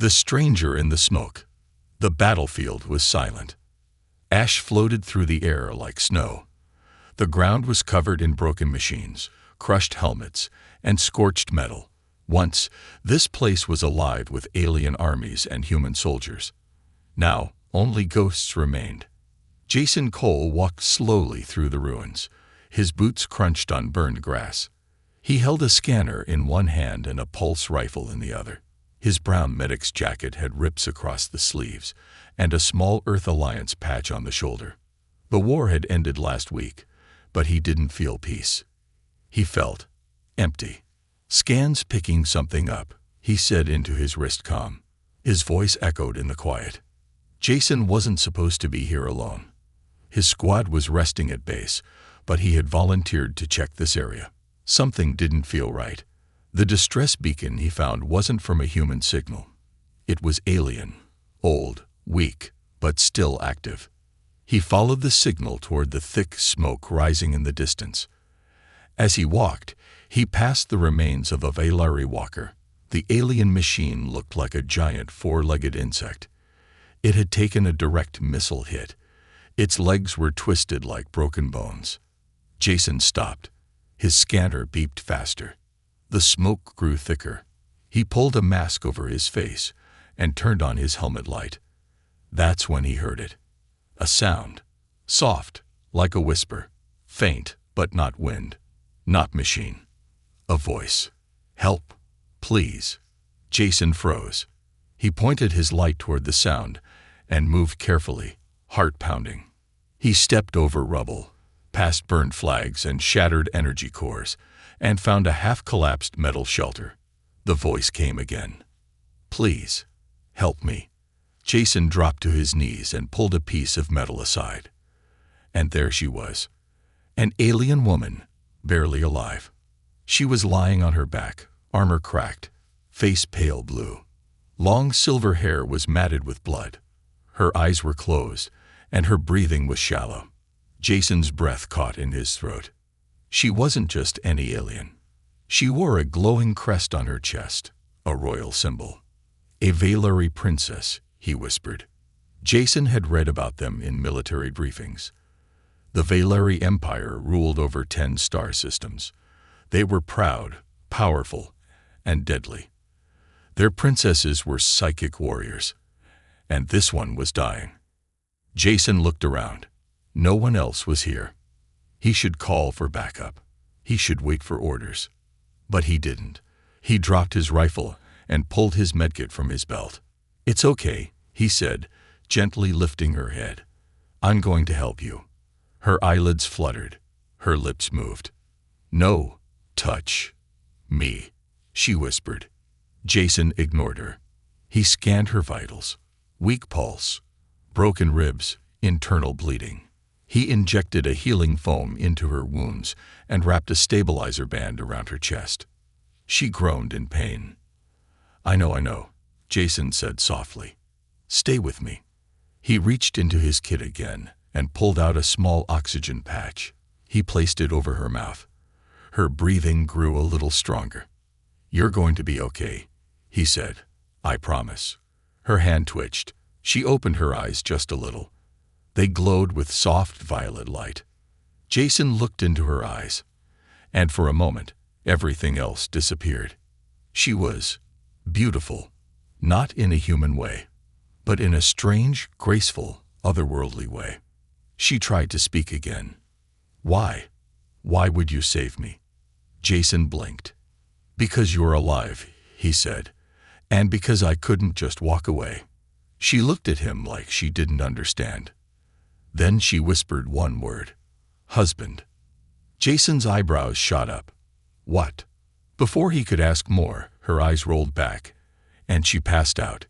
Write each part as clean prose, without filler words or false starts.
The stranger in the smoke. The battlefield was silent. Ash floated through the air like snow. The ground was covered in broken machines, crushed helmets, and scorched metal. Once, this place was alive with alien armies and human soldiers. Now, only ghosts remained. Jason Cole walked slowly through the ruins. His boots crunched on burned grass. He held a scanner in one hand and a pulse rifle in the other. His brown medic's jacket had rips across the sleeves and a small Earth Alliance patch on the shoulder. The war had ended last week, but he didn't feel peace. He felt empty. "Scan's picking something up," he said into his wrist comm. His voice echoed in the quiet. Jason wasn't supposed to be here alone. His squad was resting at base, but he had volunteered to check this area. Something didn't feel right. The distress beacon he found wasn't from a human signal. It was alien, old, weak, but still active. He followed the signal toward the thick smoke rising in the distance. As he walked, he passed the remains of a Valari walker. The alien machine looked like a giant four-legged insect. It had taken a direct missile hit. Its legs were twisted like broken bones. Jason stopped. His scanner beeped faster. The smoke grew thicker. He pulled a mask over his face and turned on his helmet light. That's when he heard it. A sound. Soft, like a whisper. Faint, but not wind. Not machine. A voice. "Help. Please." Jason froze. He pointed his light toward the sound and moved carefully, heart pounding. He stepped over rubble, past burned flags and shattered energy cores, and found a half-collapsed metal shelter. The voice came again. "Please, help me." Jason dropped to his knees and pulled a piece of metal aside. And there she was. An alien woman, barely alive. She was lying on her back, armor cracked, face pale blue. Long silver hair was matted with blood. Her eyes were closed, and her breathing was shallow. Jason's breath caught in his throat. She wasn't just any alien. She wore a glowing crest on her chest, a royal symbol. "A Valari princess," he whispered. Jason had read about them in military briefings. The Valari Empire ruled over 10 star systems. They were proud, powerful, and deadly. Their princesses were psychic warriors, and this one was dying. Jason looked around. No one else was here. He should call for backup. He should wait for orders. But he didn't. He dropped his rifle and pulled his medkit from his belt. "It's okay," he said, gently lifting her head. "I'm going to help you." Her eyelids fluttered. Her lips moved. "No, touch me," she whispered. Jason ignored her. He scanned her vitals. Weak pulse, broken ribs, internal bleeding. He injected a healing foam into her wounds and wrapped a stabilizer band around her chest. She groaned in pain. I know," Jason said softly. "Stay with me." He reached into his kit again and pulled out a small oxygen patch. He placed it over her mouth. Her breathing grew a little stronger. "You're going to be okay," he said. "I promise." Her hand twitched. She opened her eyes just a little. They glowed with soft violet light. Jason looked into her eyes, and for a moment, everything else disappeared. She was beautiful, not in a human way, but in a strange, graceful, otherworldly way. She tried to speak again. "Why? Why would you save me?" Jason blinked. "Because you're alive," he said, "and because I couldn't just walk away." She looked at him like she didn't understand. Then she whispered one word. "Husband." Jason's eyebrows shot up. "What?" Before he could ask more, her eyes rolled back, and she passed out.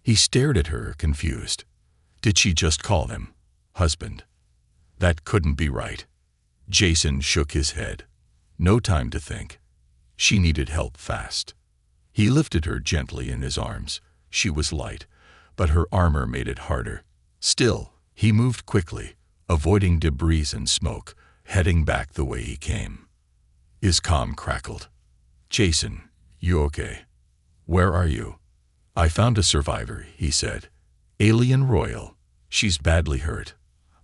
He stared at her, confused. Did she just call him husband? That couldn't be right. Jason shook his head. No time to think. She needed help fast. He lifted her gently in his arms. She was light, but her armor made it harder. Still, he moved quickly, avoiding debris and smoke, heading back the way he came. His comm crackled. "Jason, you okay? Where are you?" I found a survivor, he said. Alien Royal. She's badly hurt.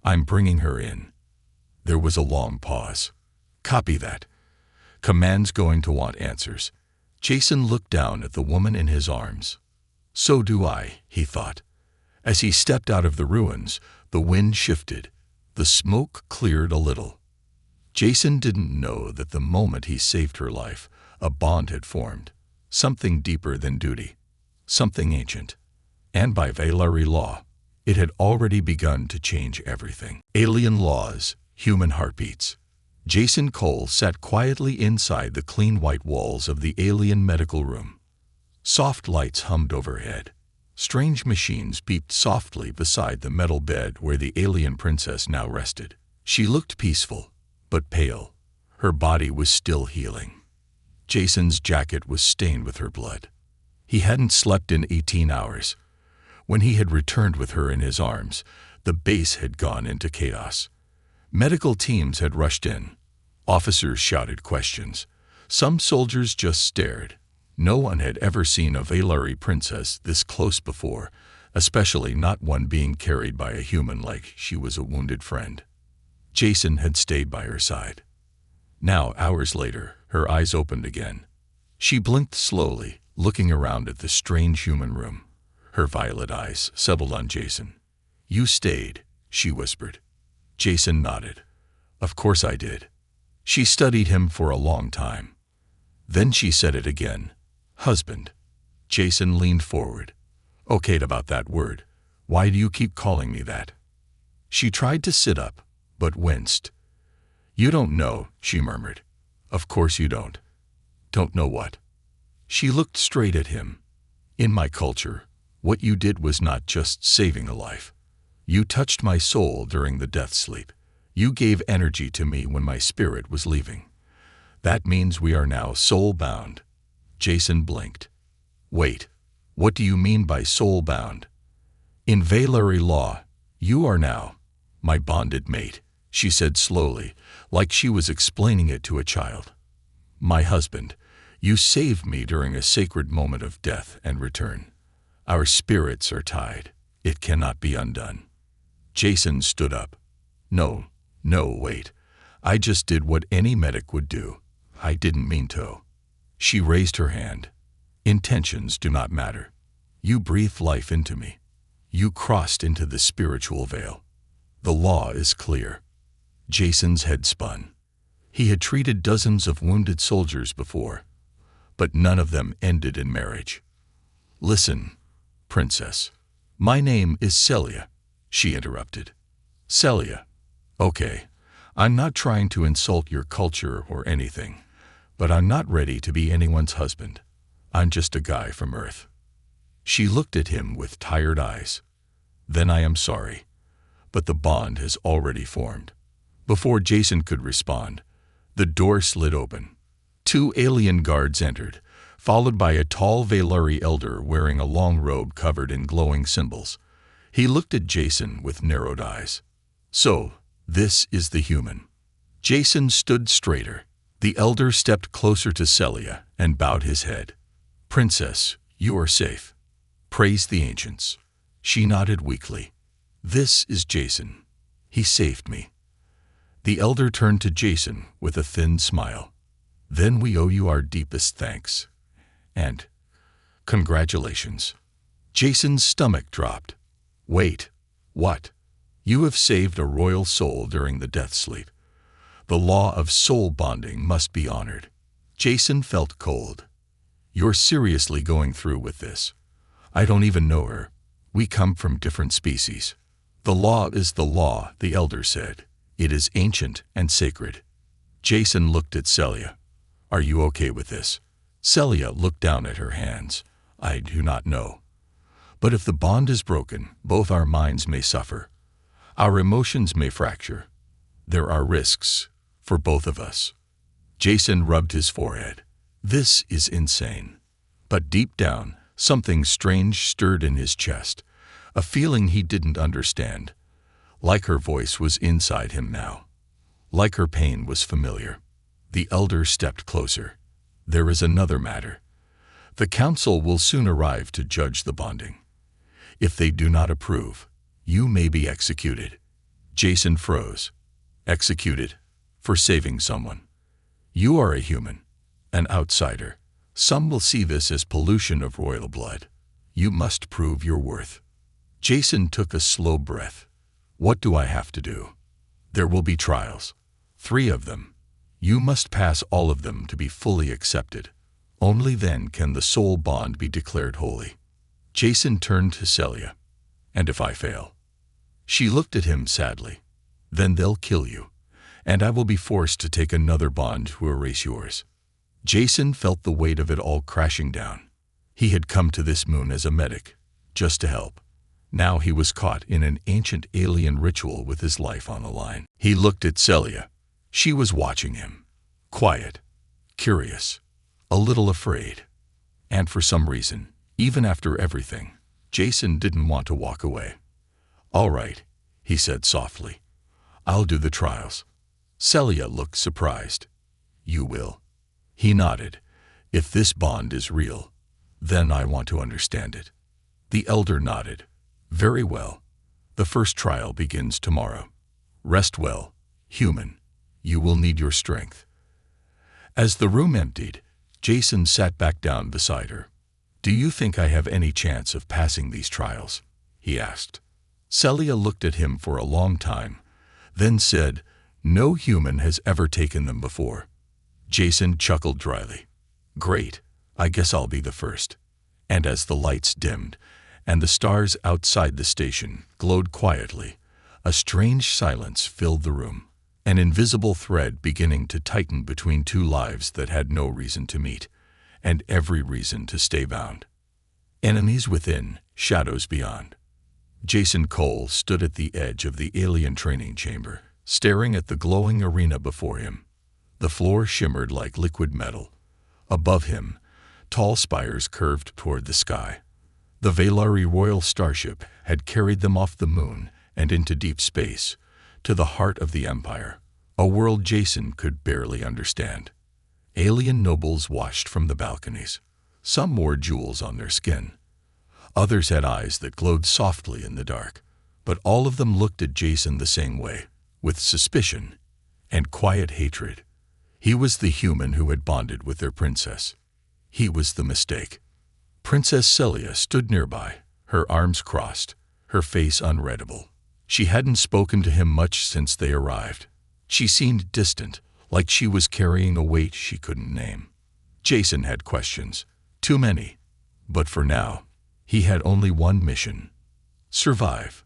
I'm bringing her in. There was a long pause. Copy that. Command's going to want answers. Jason looked down at the woman in his arms. So do I, he thought. As he stepped out of the ruins, the wind shifted. The smoke cleared a little. Jason didn't know that the moment he saved her life, a bond had formed. Something deeper than duty. Something ancient. And by Valari law, it had already begun to change everything. Alien laws, human heartbeats. Jason Cole sat quietly inside the clean white walls of the alien medical room. Soft lights hummed overhead. Strange machines beeped softly beside the metal bed where the alien princess now rested. She looked peaceful, but pale. Her body was still healing. Jason's jacket was stained with her blood. He hadn't slept in 18 hours. When he had returned with her in his arms, the base had gone into chaos. Medical teams had rushed in. Officers shouted questions. Some soldiers just stared. No one had ever seen a Valari princess this close before, especially not one being carried by a human like she was a wounded friend. Jason had stayed by her side. Now, hours later, her eyes opened again. She blinked slowly, looking around at the strange human room. Her violet eyes settled on Jason. You stayed, she whispered. Jason nodded. Of course I did. She studied him for a long time. Then she said it again. Husband. Jason leaned forward. Okay about that word. Why do you keep calling me that? She tried to sit up, but winced. You don't know, she murmured. Of course you don't. Don't know what? She looked straight at him. In my culture, what you did was not just saving a life. You touched my soul during the death sleep. You gave energy to me when my spirit was leaving. That means we are now soul-bound. Jason blinked. Wait, what do you mean by soul-bound? In Valari law, you are now my bonded mate, she said slowly, like she was explaining it to a child. My husband, you saved me during a sacred moment of death and return. Our spirits are tied. It cannot be undone. Jason stood up. No, wait. I just did what any medic would do. I didn't mean to. She raised her hand. Intentions do not matter. You breathed life into me. You crossed into the spiritual veil. The law is clear. Jason's head spun. He had treated dozens of wounded soldiers before, but none of them ended in marriage. Listen, princess. My name is Celia, she interrupted. Celia. Okay, I'm not trying to insult your culture or anything, but I'm not ready to be anyone's husband. I'm just a guy from Earth. She looked at him with tired eyes. Then I am sorry, but the bond has already formed. Before Jason could respond, the door slid open. 2 alien guards entered, followed by a tall Valari elder wearing a long robe covered in glowing symbols. He looked at Jason with narrowed eyes. So, this is the human. Jason stood straighter. The elder stepped closer to Celia and bowed his head. Princess, you are safe. Praise the ancients. She nodded weakly. This is Jason. He saved me. The elder turned to Jason with a thin smile. Then we owe you our deepest thanks. And congratulations. Jason's stomach dropped. Wait, what? You have saved a royal soul during the death sleep. The law of soul bonding must be honored. Jason felt cold. You're seriously going through with this. I don't even know her. We come from different species. The law is the law, the elder said. It is ancient and sacred. Jason looked at Celia. Are you okay with this? Celia looked down at her hands. I do not know. But if the bond is broken, both our minds may suffer. Our emotions may fracture. There are risks for both of us. Jason rubbed his forehead. This is insane. But deep down, something strange stirred in his chest, a feeling he didn't understand. Like her voice was inside him now. Like her pain was familiar. The elder stepped closer. There is another matter. The council will soon arrive to judge the bonding. If they do not approve, you may be executed. Jason froze. Executed? For saving someone? You are a human, an outsider. Some will see this as pollution of royal blood. You must prove your worth. Jason took a slow breath. What do I have to do? There will be trials. 3 of them. You must pass all of them to be fully accepted. Only then can the soul bond be declared holy. Jason turned to Celia. And if I fail? She looked at him sadly. Then they'll kill you, and I will be forced to take another bond to erase yours. Jason felt the weight of it all crashing down. He had come to this moon as a medic, just to help. Now he was caught in an ancient alien ritual with his life on the line. He looked at Celia. She was watching him. Quiet, curious, a little afraid. And for some reason, even after everything, Jason didn't want to walk away. All right, he said softly. I'll do the trials. Celia looked surprised. You will? He nodded. If this bond is real, then I want to understand it. The elder nodded. Very well. The first trial begins tomorrow. Rest well, human. You will need your strength. As the room emptied, Jason sat back down beside her. Do you think I have any chance of passing these trials? He asked. Celia looked at him for a long time, then said, No human has ever taken them before. Jason chuckled dryly. Great, I guess I'll be the first. And as the lights dimmed, and the stars outside the station glowed quietly, a strange silence filled the room, an invisible thread beginning to tighten between 2 lives that had no reason to meet, and every reason to stay bound. Enemies within, shadows beyond. Jason Cole stood at the edge of the alien training chamber, staring at the glowing arena before him. The floor shimmered like liquid metal. Above him, tall spires curved toward the sky. The Valari royal starship had carried them off the moon and into deep space, to the heart of the Empire, a world Jason could barely understand. Alien nobles watched from the balconies. Some wore jewels on their skin. Others had eyes that glowed softly in the dark, but all of them looked at Jason the same way, with suspicion and quiet hatred. He was the human who had bonded with their princess. He was the mistake. Princess Celia stood nearby, her arms crossed, her face unreadable. She hadn't spoken to him much since they arrived. She seemed distant, like she was carrying a weight she couldn't name. Jason had questions, too many, but for now, he had only one mission: survive.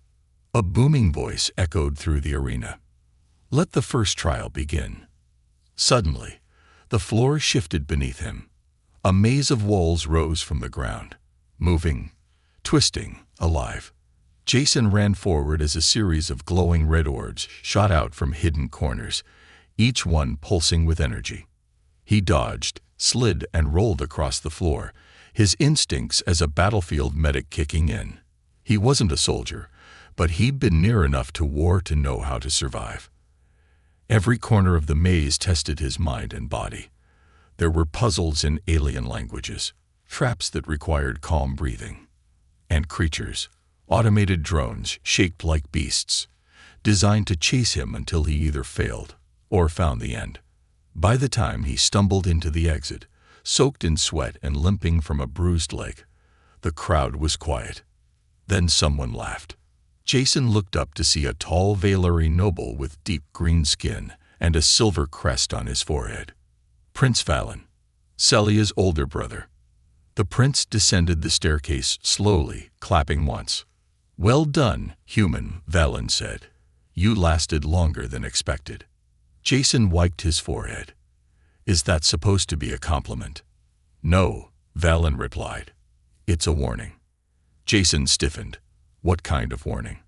A booming voice echoed through the arena. Let the first trial begin. Suddenly, the floor shifted beneath him. A maze of walls rose from the ground, moving, twisting, alive. Jason ran forward as a series of glowing red orbs shot out from hidden corners, each one pulsing with energy. He dodged, slid, and rolled across the floor, his instincts as a battlefield medic kicking in. He wasn't a soldier, but he'd been near enough to war to know how to survive. Every corner of the maze tested his mind and body. There were puzzles in alien languages, traps that required calm breathing, and creatures, automated drones shaped like beasts, designed to chase him until he either failed or found the end. By the time he stumbled into the exit, soaked in sweat and limping from a bruised leg, the crowd was quiet. Then someone laughed. Jason looked up to see a tall Valari noble with deep green skin and a silver crest on his forehead. Prince Valen, Celia's older brother. The prince descended the staircase slowly, clapping once. Well done, human, Valen said. You lasted longer than expected. Jason wiped his forehead. Is that supposed to be a compliment? No, Valen replied. It's a warning. Jason stiffened. What kind of warning?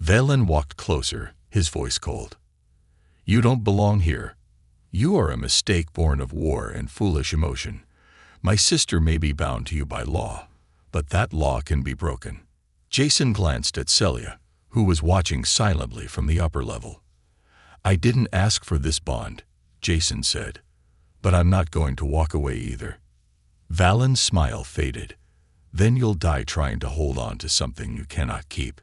Valen walked closer, his voice cold. You don't belong here. You are a mistake born of war and foolish emotion. My sister may be bound to you by law, but that law can be broken. Jason glanced at Celia, who was watching silently from the upper level. I didn't ask for this bond, Jason said, but I'm not going to walk away either. Valen's smile faded. Then you'll die trying to hold on to something you cannot keep.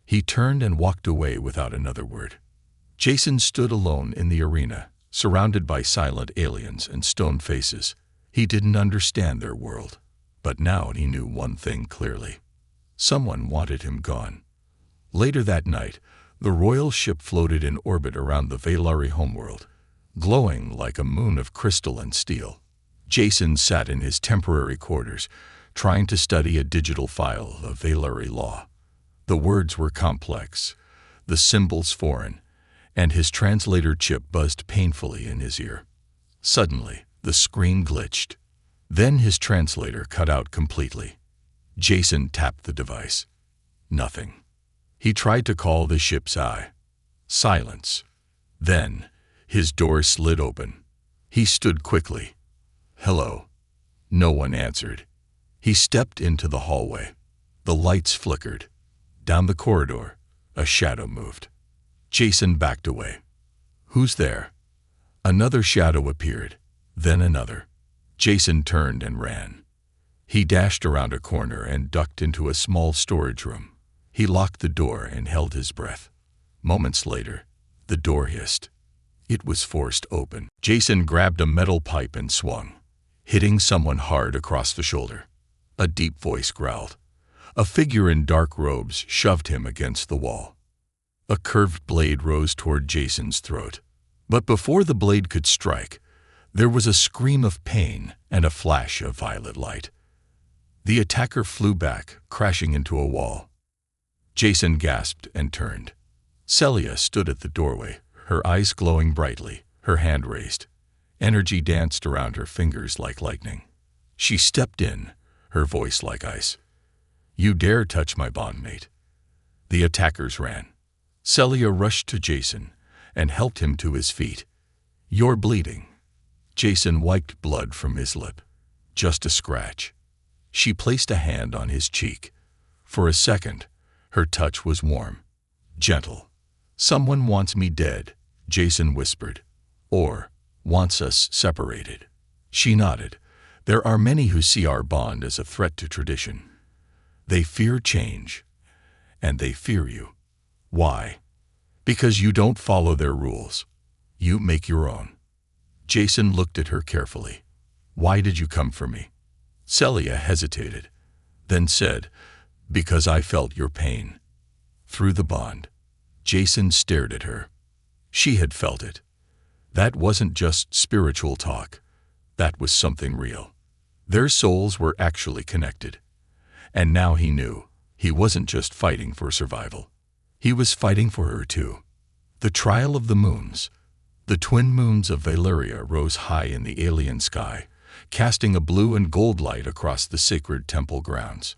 He turned and walked away without another word. Jason stood alone in the arena, surrounded by silent aliens and stone faces. He didn't understand their world, but now he knew one thing clearly. Someone wanted him gone. Later that night, the royal ship floated in orbit around the Valari homeworld, glowing like a moon of crystal and steel. Jason sat in his temporary quarters, trying to study a digital file of Valari law. The words were complex, the symbols foreign, and his translator chip buzzed painfully in his ear. Suddenly, the screen glitched. Then his translator cut out completely. Jason tapped the device. Nothing. He tried to call the ship's eye. Silence. Then, his door slid open. He stood quickly. Hello. No one answered. He stepped into the hallway. The lights flickered. Down the corridor, a shadow moved. Jason backed away. Who's there? Another shadow appeared, then another. Jason turned and ran. He dashed around a corner and ducked into a small storage room. He locked the door and held his breath. Moments later, the door hissed. It was forced open. Jason grabbed a metal pipe and swung, hitting someone hard across the shoulder. A deep voice growled. A figure in dark robes shoved him against the wall. A curved blade rose toward Jason's throat. But before the blade could strike, there was a scream of pain and a flash of violet light. The attacker flew back, crashing into a wall. Jason gasped and turned. Celia stood at the doorway, her eyes glowing brightly, her hand raised. Energy danced around her fingers like lightning. She stepped in, her voice like ice. You dare touch my bondmate. The attackers ran. Celia rushed to Jason and helped him to his feet. You're bleeding. Jason wiped blood from his lip. Just a scratch. She placed a hand on his cheek. For a second, her touch was warm, gentle. Someone wants me dead, Jason whispered. Or wants us separated. She nodded. There are many who see our bond as a threat to tradition. They fear change, and they fear you. Why? Because you don't follow their rules. You make your own. Jason looked at her carefully. Why did you come for me? Celia hesitated, then said, Because I felt your pain. Through the bond. Jason stared at her. She had felt it. That wasn't just spiritual talk. That was something real. Their souls were actually connected. And now he knew. He wasn't just fighting for survival. He was fighting for her too. The trial of the moons. The twin moons of Valeria rose high in the alien sky, casting a blue and gold light across the sacred temple grounds.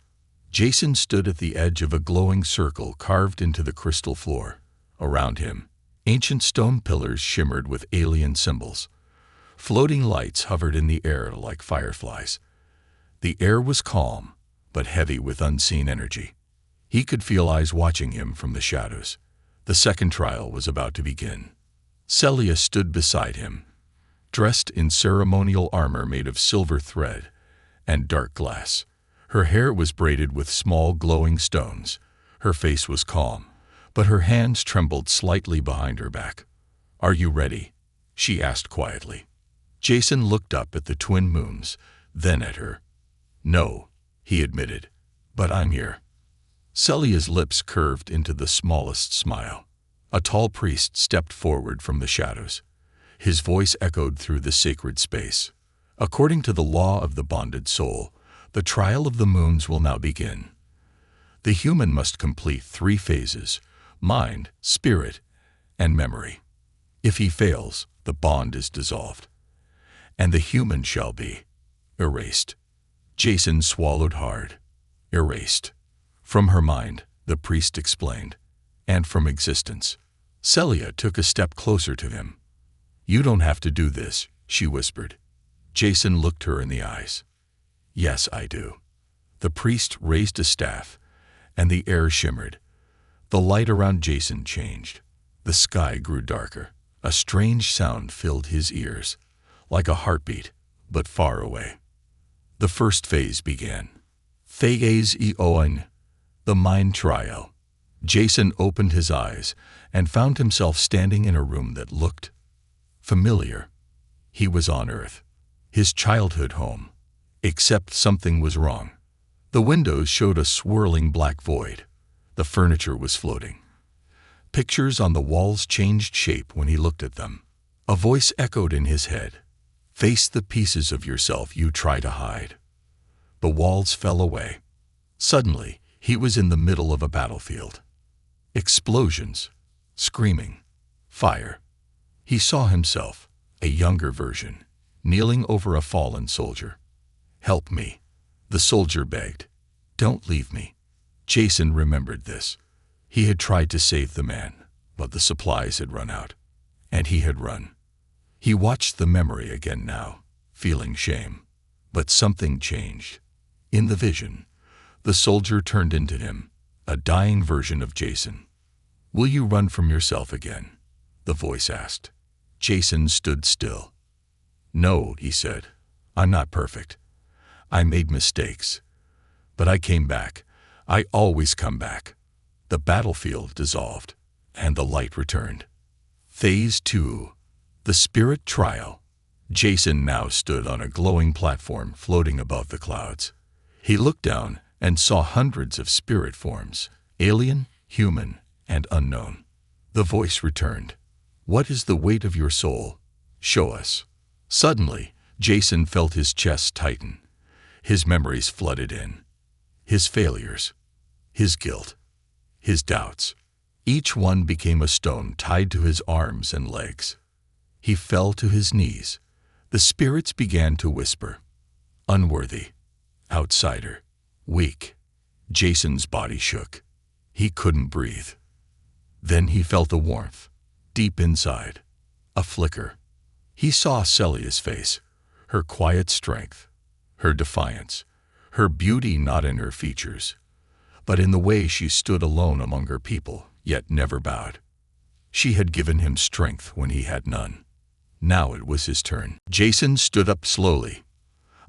Jason stood at the edge of a glowing circle carved into the crystal floor. Around him, ancient stone pillars shimmered with alien symbols. Floating lights hovered in the air like fireflies. The air was calm, but heavy with unseen energy. He could feel eyes watching him from the shadows. The second trial was about to begin. Celia stood beside him, dressed in ceremonial armor made of silver thread and dark glass. Her hair was braided with small glowing stones. Her face was calm, but her hands trembled slightly behind her back. Are you ready? She asked quietly. Jason looked up at the twin moons, then at her. No, he admitted, but I'm here. Celia's lips curved into the smallest smile. A tall priest stepped forward from the shadows. His voice echoed through the sacred space. According to the law of the bonded soul, the trial of the moons will now begin. The human must complete 3 phases: mind, spirit, and memory. If he fails, the bond is dissolved, and the human shall be erased. Jason swallowed hard. Erased. From her mind, the priest explained, and from existence. Celia took a step closer to him. You don't have to do this, she whispered. Jason looked her in the eyes. Yes, I do. The priest raised a staff, and the air shimmered. The light around Jason changed. The sky grew darker. A strange sound filled his ears, like a heartbeat, but far away. The first phase began. Phase E-O-N, the mind trial. Jason opened his eyes and found himself standing in a room that looked familiar. He was on Earth, his childhood home. Except something was wrong. The windows showed a swirling black void. The furniture was floating. Pictures on the walls changed shape when he looked at them. A voice echoed in his head. Face the pieces of yourself you try to hide. The walls fell away. Suddenly, he was in the middle of a battlefield. Explosions, screaming, fire. He saw himself, a younger version, kneeling over a fallen soldier. "Help me," the soldier begged. "Don't leave me." Jason remembered this. He had tried to save the man, but the supplies had run out, and he had run. He watched the memory again now, feeling shame. But something changed. In the vision, the soldier turned into him, a dying version of Jason. "Will you run from yourself again?" the voice asked. Jason stood still. "No," he said. "I'm not perfect. I made mistakes. But I came back. I always come back." The battlefield dissolved, and the light returned. Phase 2. The Spirit Trial. Jason now stood on a glowing platform floating above the clouds. He looked down and saw hundreds of spirit forms, alien, human, and unknown. The voice returned. "What is the weight of your soul? Show us." Suddenly, Jason felt his chest tighten. His memories flooded in. His failures, his guilt, his doubts. Each one became a stone tied to his arms and legs. He fell to his knees. The spirits began to whisper. Unworthy, outsider, weak. Jason's body shook. He couldn't breathe. Then he felt a warmth, deep inside, a flicker. He saw Celia's face, her quiet strength, her defiance, her beauty not in her features, but in the way she stood alone among her people, yet never bowed. She had given him strength when he had none. Now it was his turn. Jason stood up slowly.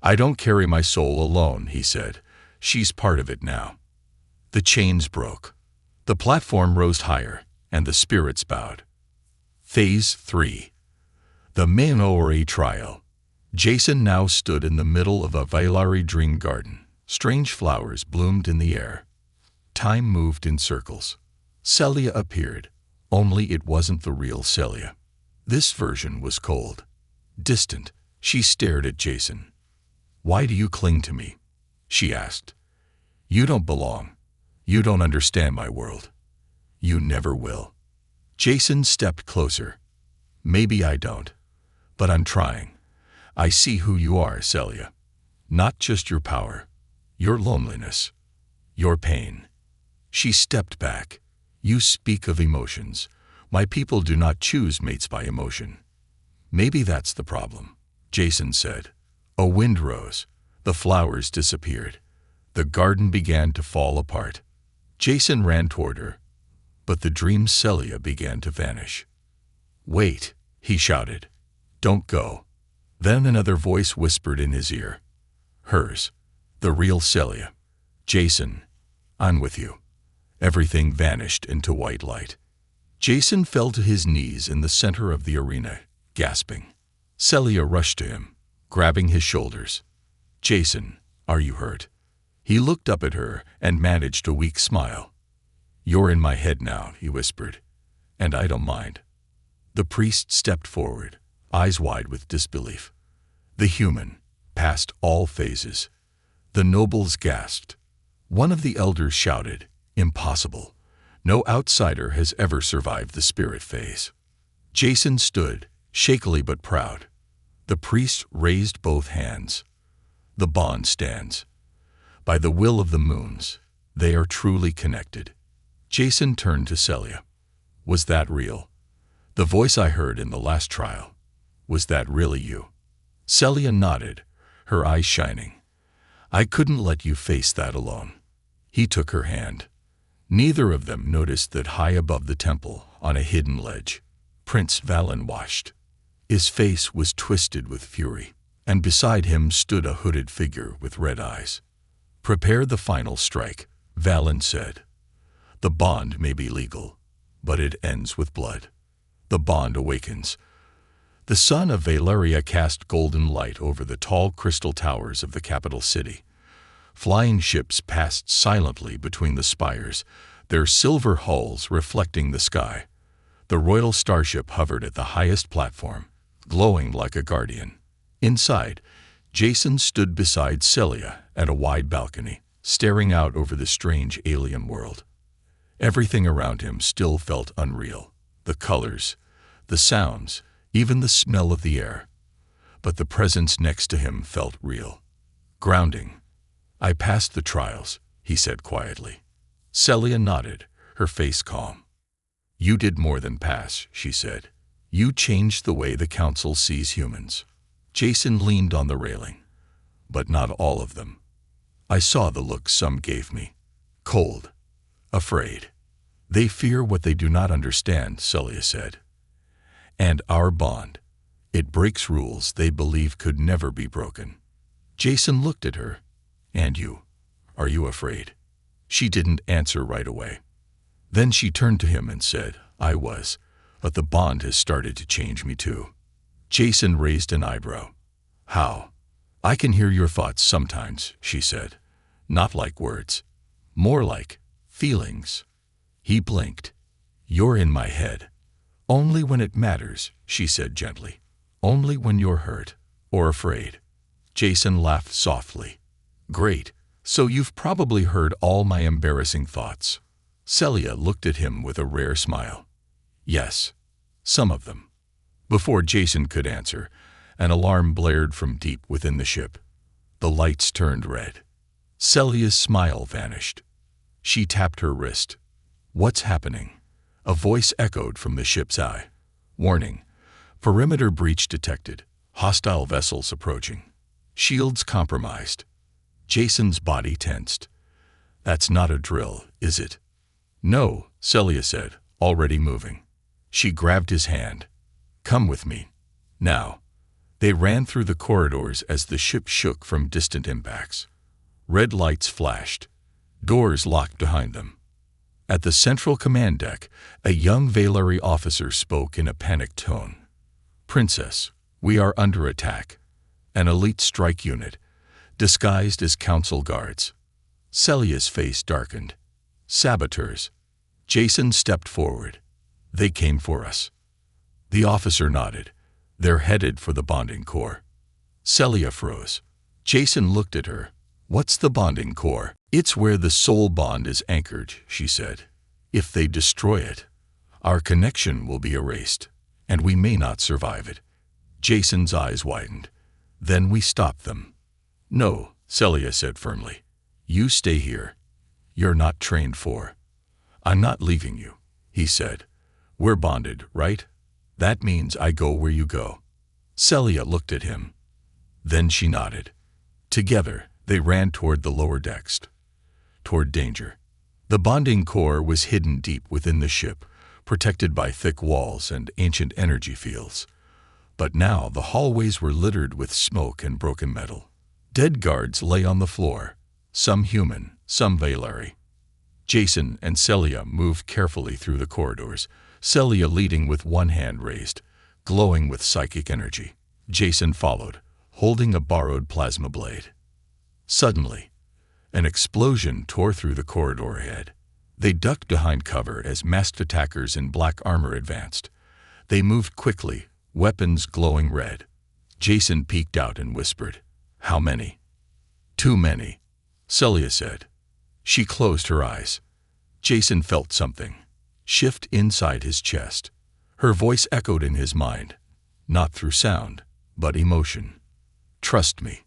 "I don't carry my soul alone," he said. "She's part of it now." The chains broke. The platform rose higher, and the spirits bowed. Phase 3. The Maori Trial. Jason now stood in the middle of a Vailari dream garden. Strange flowers bloomed in the air. Time moved in circles. Celia appeared, only it wasn't the real Celia. This version was cold, distant. She stared at Jason. "Why do you cling to me?" she asked. "You don't belong. You don't understand my world. You never will." Jason stepped closer. "Maybe I don't, but I'm trying. I see who you are, Celia. Not just your power, your loneliness, your pain." She stepped back. "You speak of emotions. My people do not choose mates by emotion." "Maybe that's the problem," Jason said. A wind rose. The flowers disappeared. The garden began to fall apart. Jason ran toward her, but the dream Celia began to vanish. "Wait," he shouted. "Don't go." Then another voice whispered in his ear. Hers, the real Celia. "Jason, I'm with you." Everything vanished into white light. Jason fell to his knees in the center of the arena, gasping. Celia rushed to him, grabbing his shoulders. "Jason, are you hurt?" He looked up at her and managed a weak smile. "You're in my head now," he whispered, "and I don't mind." The priest stepped forward, eyes wide with disbelief. The human, past all phases. The nobles gasped. One of the elders shouted, "Impossible. No outsider has ever survived the spirit phase." Jason stood, shakily but proud. The priest raised both hands. "The bond stands. By the will of the moons, they are truly connected." Jason turned to Celia. "Was that real? The voice I heard in the last trial, was that really you?" Celia nodded, her eyes shining. "I couldn't let you face that alone." He took her hand. Neither of them noticed that high above the temple, on a hidden ledge, Prince Valen watched. His face was twisted with fury, and beside him stood a hooded figure with red eyes. "Prepare the final strike," Valen said. "The bond may be legal, but it ends with blood." The bond awakens. The sun of Valeria cast golden light over the tall crystal towers of the capital city. Flying ships passed silently between the spires, their silver hulls reflecting the sky. The royal starship hovered at the highest platform, glowing like a guardian. Inside, Jason stood beside Celia at a wide balcony, staring out over the strange alien world. Everything around him still felt unreal. The colors, the sounds, even the smell of the air. But the presence next to him felt real. Grounding. "I passed the trials," he said quietly. Celia nodded, her face calm. "You did more than pass," she said. "You changed the way the Council sees humans." Jason leaned on the railing. "But not all of them. I saw the look some gave me. Cold. Afraid. They fear what they do not understand," Celia said. "And our bond. It breaks rules they believe could never be broken." Jason looked at her. "And you? Are you afraid?" She didn't answer right away. Then she turned to him and said, "I was, but the bond has started to change me too." Jason raised an eyebrow. "How?" "I can hear your thoughts sometimes," she said. "Not like words. More like feelings." He blinked. "You're in my head. Only when it matters," she said gently. "Only when you're hurt or afraid." Jason laughed softly. "Great. So you've probably heard all my embarrassing thoughts." Celia looked at him with a rare smile. "Yes, some of them." Before Jason could answer, an alarm blared from deep within the ship. The lights turned red. Celia's smile vanished. She tapped her wrist. "What's happening?" A voice echoed from the ship's eye. "Warning. Perimeter breach detected. Hostile vessels approaching. Shields compromised." Jason's body tensed. "That's not a drill, is it?" "No," Celia said, already moving. She grabbed his hand. "Come with me. Now." They ran through the corridors as the ship shook from distant impacts. Red lights flashed. Doors locked behind them. At the central command deck, a young Valeri officer spoke in a panicked tone. "Princess, we are under attack. An elite strike unit, disguised as council guards." Celia's face darkened. "Saboteurs." Jason stepped forward. "They came for us." The officer nodded. "They're headed for the bonding core." Celia froze. Jason looked at her. "What's the bonding core?" "It's where the soul bond is anchored," she said. "If they destroy it, our connection will be erased, and we may not survive it." Jason's eyes widened. "Then we stop them." "No," Celia said firmly. "You stay here. You're not trained for." "I'm not leaving you," he said. "We're bonded, right? That means I go where you go." Celia looked at him. Then she nodded. Together, they ran toward the lower decks. Toward danger. The bonding core was hidden deep within the ship, protected by thick walls and ancient energy fields. But now the hallways were littered with smoke and broken metal. Dead guards lay on the floor, some human, some Valeri. Jason and Celia moved carefully through the corridors, Celia leading with one hand raised, glowing with psychic energy. Jason followed, holding a borrowed plasma blade. Suddenly, an explosion tore through the corridor ahead. They ducked behind cover as masked attackers in black armor advanced. They moved quickly, weapons glowing red. Jason peeked out and whispered, "How many?" "Too many," Celia said. She closed her eyes. Jason felt something shift inside his chest. Her voice echoed in his mind, not through sound, but emotion. "Trust me."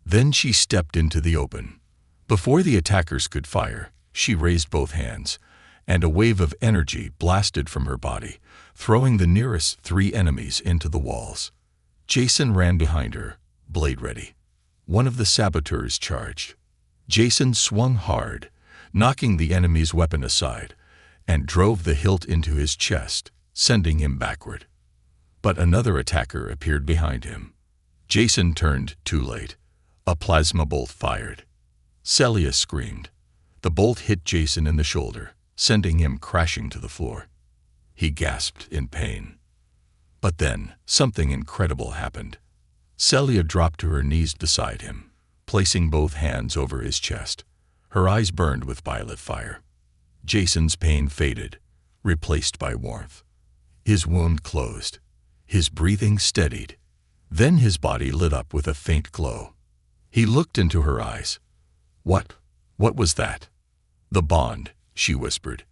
Then she stepped into the open. Before the attackers could fire, she raised both hands, and a wave of energy blasted from her body, throwing the nearest three enemies into the walls. Jason ran behind her, blade ready. One of the saboteurs charged. Jason swung hard, knocking the enemy's weapon aside, and drove the hilt into his chest, sending him backward. But another attacker appeared behind him. Jason turned too late. A plasma bolt fired. Celia screamed. The bolt hit Jason in the shoulder, sending him crashing to the floor. He gasped in pain. But then, something incredible happened. Celia dropped to her knees beside him, placing both hands over his chest. Her eyes burned with violet fire. Jason's pain faded, replaced by warmth. His wound closed. His breathing steadied. Then his body lit up with a faint glow. He looked into her eyes. What was that? The bond, she whispered.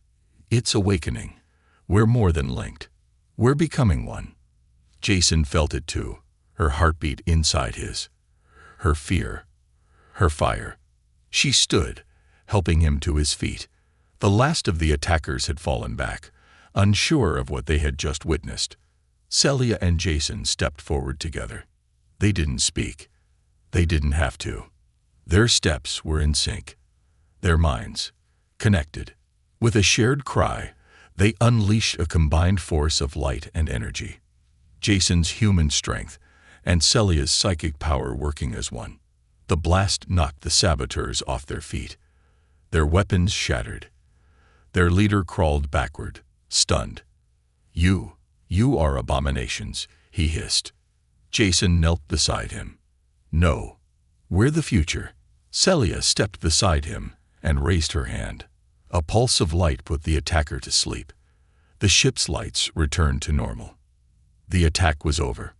It's awakening. We're more than linked. We're becoming one. Jason felt it too, her heartbeat inside his. Her fear. Her fire. She stood, helping him to his feet. The last of the attackers had fallen back, unsure of what they had just witnessed. Celia and Jason stepped forward together. They didn't speak. They didn't have to. Their steps were in sync. Their minds connected. With a shared cry, they unleashed a combined force of light and energy. Jason's human strength and Celia's psychic power working as one. The blast knocked the saboteurs off their feet. Their weapons shattered. Their leader crawled backward, stunned. You are abominations, he hissed. Jason knelt beside him. No, we're the future. Celia stepped beside him and raised her hand. A pulse of light put the attacker to sleep. The ship's lights returned to normal. The attack was over.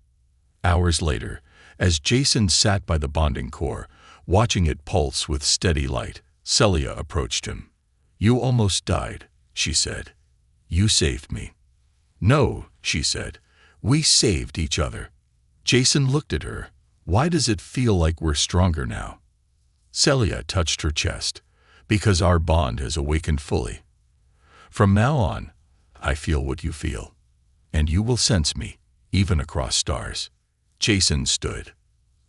Hours later, as Jason sat by the bonding core, watching it pulse with steady light, Celia approached him. You almost died, she said. You saved me. No, she said. We saved each other. Jason looked at her. Why does it feel like we're stronger now? Celia touched her chest. Because our bond has awakened fully. From now on, I feel what you feel. And you will sense me, even across stars. Jason stood.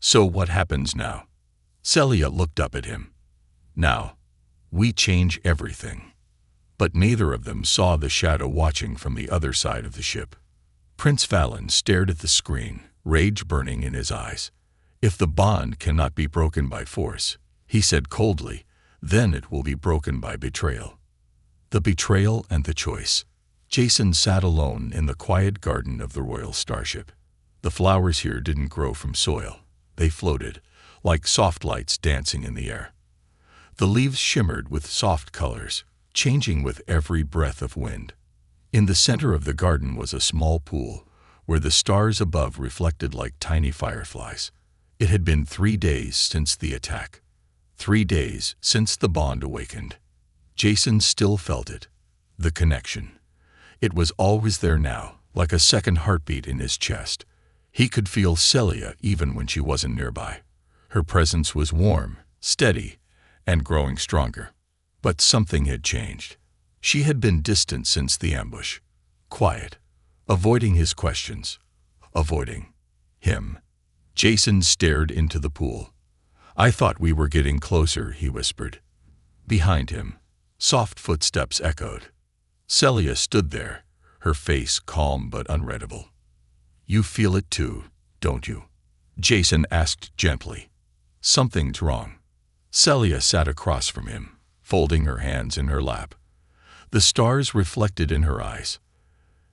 So what happens now? Celia looked up at him. Now, we change everything. But neither of them saw the shadow watching from the other side of the ship. Prince Valen stared at the screen, rage burning in his eyes. If the bond cannot be broken by force, he said coldly, then it will be broken by betrayal. The betrayal and the choice. Jason sat alone in the quiet garden of the royal starship. The flowers here didn't grow from soil. They floated, like soft lights dancing in the air. The leaves shimmered with soft colors, changing with every breath of wind. In the center of the garden was a small pool, where the stars above reflected like tiny fireflies. It had been 3 days since the attack. 3 days since the bond awakened. Jason still felt it. The connection. It was always there now, like a second heartbeat in his chest. He could feel Celia even when she wasn't nearby. Her presence was warm, steady, and growing stronger. But something had changed. She had been distant since the ambush. Quiet. Avoiding his questions. Avoiding him. Jason stared into the pool. I thought we were getting closer, he whispered. Behind him, soft footsteps echoed. Celia stood there, her face calm but unreadable. You feel it too, don't you? Jason asked gently. Something's wrong. Celia sat across from him, folding her hands in her lap. The stars reflected in her eyes.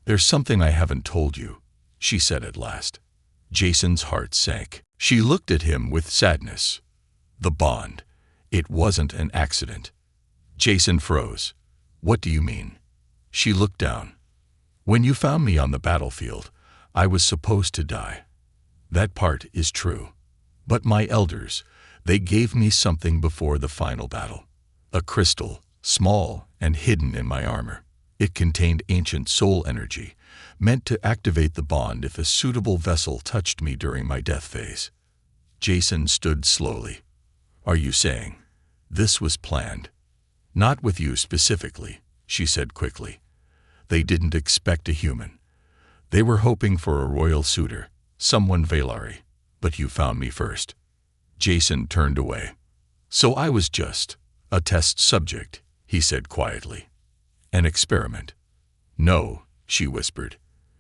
There's something I haven't told you, she said at last. Jason's heart sank. She looked at him with sadness. The bond. It wasn't an accident. Jason froze. What do you mean? She looked down. When you found me on the battlefield, I was supposed to die. That part is true. But my elders, they gave me something before the final battle. A crystal, small and hidden in my armor. It contained ancient soul energy, meant to activate the bond if a suitable vessel touched me during my death phase. Jason stood slowly. Are you saying this was planned? Not with you specifically, she said quickly. They didn't expect a human. They were hoping for a royal suitor, someone Valari, but you found me first. Jason turned away. So I was just a test subject, he said quietly. An experiment. No, she whispered.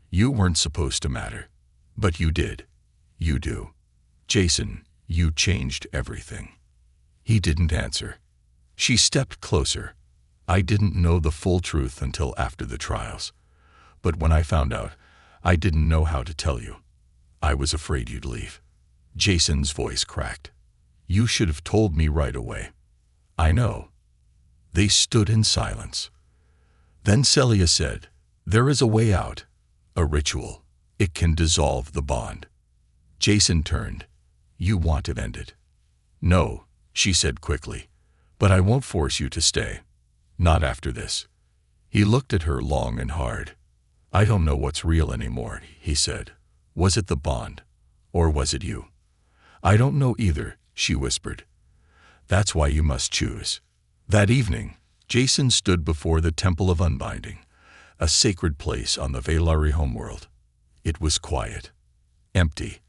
You weren't supposed to matter. But you did. You do. "Jason, you changed everything." He didn't answer. She stepped closer. "I didn't know the full truth until after the trials. But when I found out, I didn't know how to tell you. I was afraid you'd leave." Jason's voice cracked. "You should have told me right away." "I know." They stood in silence. Then Celia said, "There is a way out. A ritual. It can dissolve the bond." Jason turned. "You want it ended?" "No," she said quickly. "But I won't force you to stay. Not after this." He looked at her long and hard. "I don't know what's real anymore," he said. "Was it the bond? Or was it you?" "I don't know either," she whispered. "That's why you must choose." That evening, Jason stood before the Temple of Unbinding, a sacred place on the Valari homeworld. It was quiet. Empty.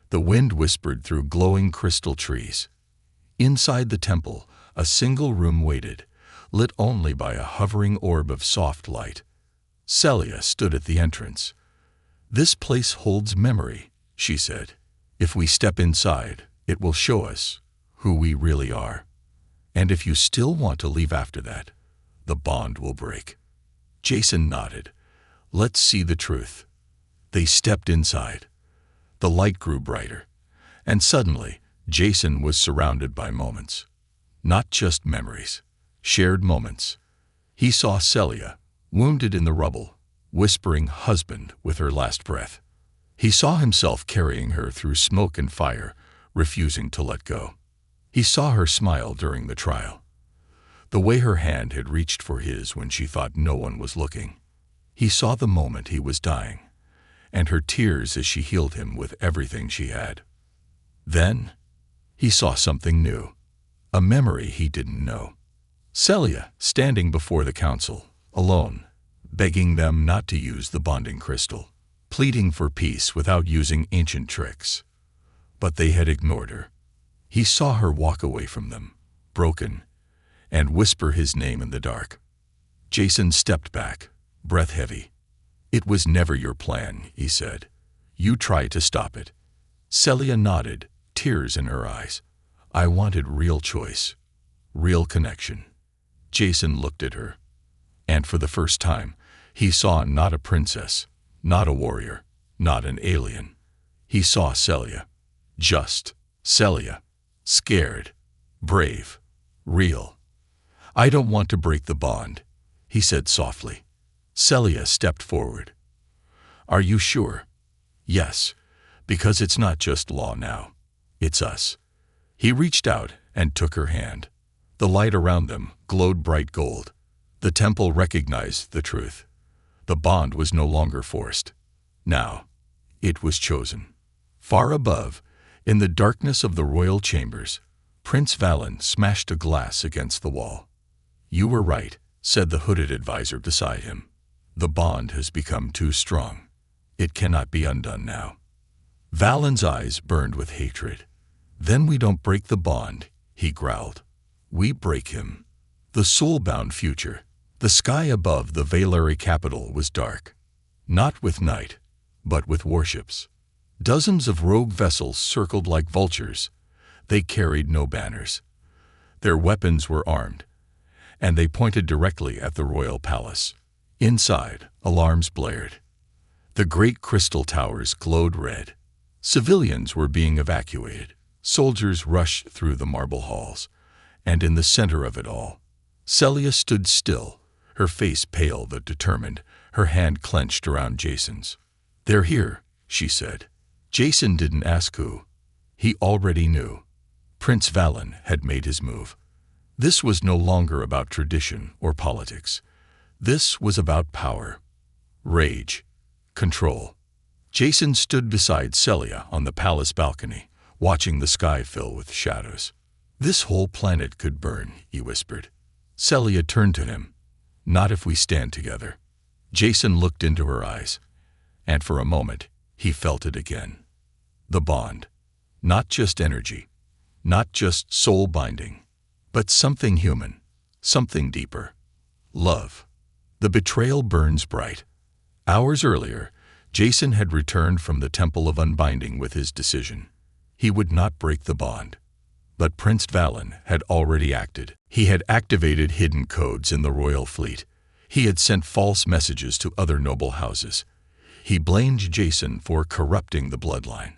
The wind whispered through glowing crystal trees. Inside the temple, a single room waited, lit only by a hovering orb of soft light. Celia stood at the entrance. "This place holds memory," she said. "If we step inside, it will show us who we really are. And if you still want to leave after that, the bond will break." Jason nodded. "Let's see the truth." They stepped inside. The light grew brighter, and suddenly Jason was surrounded by moments. Not just memories, shared moments. He saw Celia, wounded in the rubble, whispering "husband" with her last breath. He saw himself carrying her through smoke and fire, refusing to let go. He saw her smile during the trial, the way her hand had reached for his when she thought no one was looking. He saw the moment he was dying, and her tears as she healed him with everything she had. Then he saw something new, a memory he didn't know. Celia standing before the council, alone, begging them not to use the bonding crystal, pleading for peace without using ancient tricks. But they had ignored her. He saw her walk away from them, broken, and whisper his name in the dark. Jason stepped back, breath heavy. "It was never your plan," he said. "You tried to stop it." Celia nodded, tears in her eyes. "I wanted real choice, real connection." Jason looked at her, and for the first time, he saw not a princess, not a warrior, not an alien. He saw Celia. Just Celia. Scared, brave, real. "I don't want to break the bond," he said softly. Celia stepped forward. "Are you sure?" "Yes, because it's not just law now. It's us." He reached out and took her hand. The light around them glowed bright gold. The temple recognized the truth. The bond was no longer forced. Now, it was chosen. Far above, in the darkness of the royal chambers, Prince Valen smashed a glass against the wall. "You were right," said the hooded advisor beside him. "The bond has become too strong. It cannot be undone now." Valen's eyes burned with hatred. "Then we don't break the bond," he growled. "We break him." The soul-bound future, the sky above the Valari capital was dark. Not with night, but with warships. Dozens of rogue vessels circled like vultures. They carried no banners. Their weapons were armed, and they pointed directly at the royal palace. Inside, alarms blared. The great crystal towers glowed red. Civilians were being evacuated. Soldiers rushed through the marble halls. And in the center of it all, Celia stood still, her face pale but determined, her hand clenched around Jason's. "They're here," she said. Jason didn't ask who. He already knew. Prince Valen had made his move. This was no longer about tradition or politics. This was about power, rage, control. Jason stood beside Celia on the palace balcony, watching the sky fill with shadows. "This whole planet could burn," he whispered. Celia turned to him. "Not if we stand together." Jason looked into her eyes, and for a moment, he felt it again. The bond. Not just energy, not just soul binding, but something human, something deeper. Love. The betrayal burns bright. Hours earlier, Jason had returned from the Temple of Unbinding with his decision. He would not break the bond. But Prince Valen had already acted. He had activated hidden codes in the royal fleet. He had sent false messages to other noble houses. He blamed Jason for corrupting the bloodline,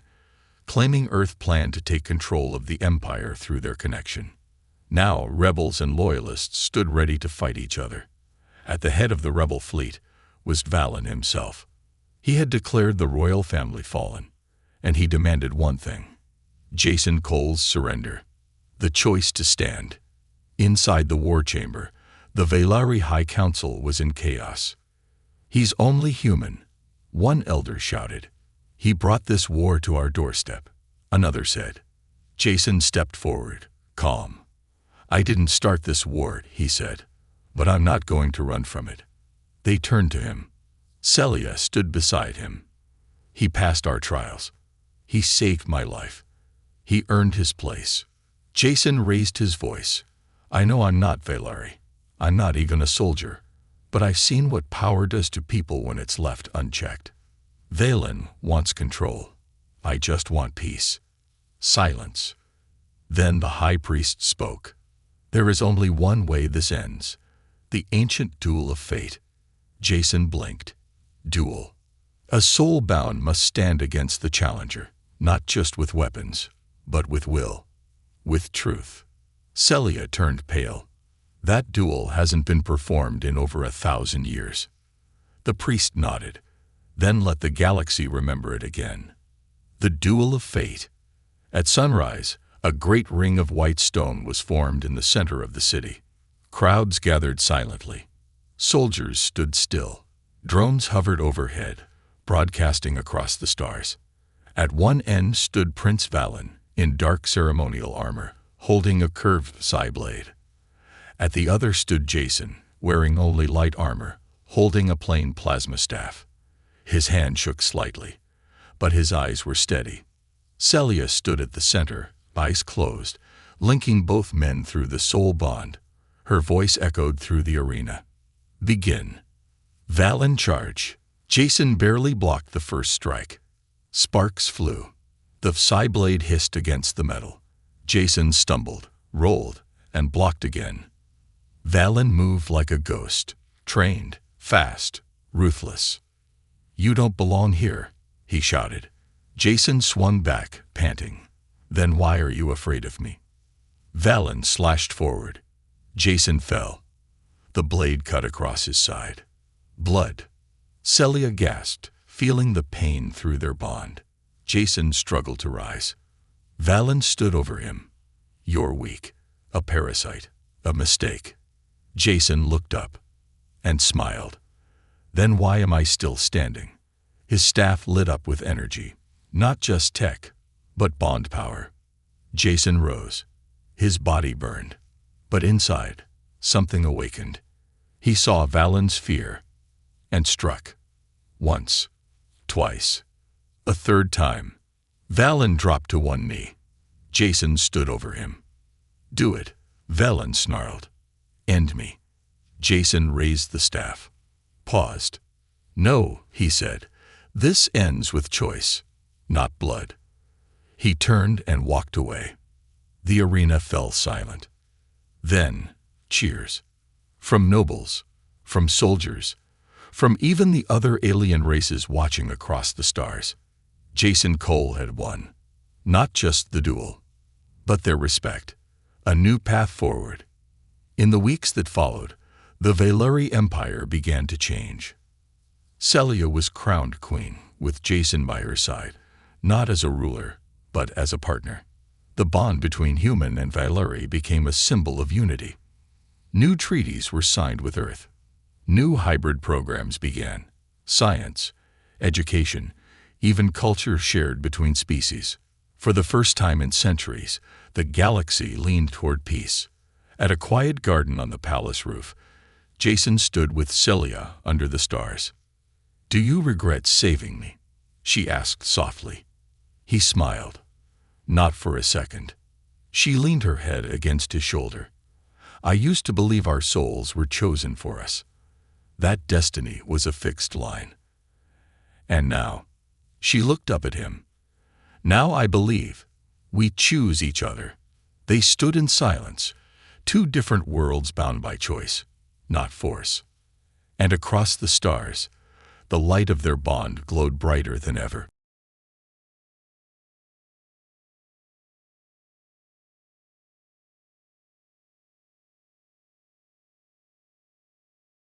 claiming Earth planned to take control of the Empire through their connection. Now, rebels and loyalists stood ready to fight each other. At the head of the rebel fleet was Valen himself. He had declared the royal family fallen, and he demanded one thing: Jason Cole's surrender. The choice to stand. Inside the war chamber, the Velari High Council was in chaos. "He's only human," one elder shouted. "He brought this war to our doorstep," another said. Jason stepped forward, calm. "I didn't start this war," he said, "but I'm not going to run from it." They turned to him. Celia stood beside him. "He passed our trials. He saved my life. He earned his place." Jason raised his voice. "I know I'm not Velari. I'm not even a soldier. But I've seen what power does to people when it's left unchecked. Valen wants control. I just want peace." Silence. Then the high priest spoke. "There is only one way this ends. The ancient duel of fate." Jason blinked. Duel. A soul bound must stand against the challenger, not just with weapons, but with will. With truth. Celia turned pale. "That duel hasn't been performed in over 1,000 years." The priest nodded. "Then let the galaxy remember it again." The duel of fate. At sunrise, a great ring of white stone was formed in the center of the city. Crowds gathered silently. Soldiers stood still. Drones hovered overhead, broadcasting across the stars. At one end stood Prince Valen, in dark ceremonial armor, holding a curved psi blade. At the other stood Jason, wearing only light armor, holding a plain plasma staff. His hand shook slightly, but his eyes were steady. Celia stood at the center, eyes closed, linking both men through the soul bond. Her voice echoed through the arena. "Begin." Valen charge. Jason barely blocked the first strike. Sparks flew. The psi blade hissed against the metal. Jason stumbled, rolled, and blocked again. Valen moved like a ghost, trained, fast, ruthless. "You don't belong here," he shouted. Jason swung back, panting. "Then why are you afraid of me?" Valen slashed forward. Jason fell. The blade cut across his side. Blood. Celia gasped, feeling the pain through their bond. Jason struggled to rise. Valen stood over him. "You're weak. A parasite. A mistake." Jason looked up and smiled. "Then why am I still standing?" His staff lit up with energy. Not just tech, but bond power. Jason rose. His body burned. But inside, something awakened. He saw Valen's fear and struck. Once, twice, a third time. Valen dropped to one knee. Jason stood over him. "Do it," Valen snarled. "End me." Jason raised the staff. Paused. "No," he said. "This ends with choice, not blood." He turned and walked away. The arena fell silent. Then, cheers. From nobles, from soldiers, from even the other alien races watching across the stars. Jason Cole had won. Not just the duel, but their respect. A new path forward. In the weeks that followed, the Velari Empire began to change. Celia was crowned queen, with Jason by her side, not as a ruler, but as a partner. The bond between human and Velari became a symbol of unity. New treaties were signed with Earth. New hybrid programs began. Science, education, even culture shared between species. For the first time in centuries, the galaxy leaned toward peace. At a quiet garden on the palace roof, Jason stood with Celia under the stars. "Do you regret saving me?" she asked softly. He smiled. Not for a second. She leaned her head against his shoulder. "I used to believe our souls were chosen for us. That destiny was a fixed line. And now," she looked up at him, "now I believe We choose each other. They stood in silence, two different worlds bound by choice, not force. And across the stars, the light of their bond glowed brighter than ever.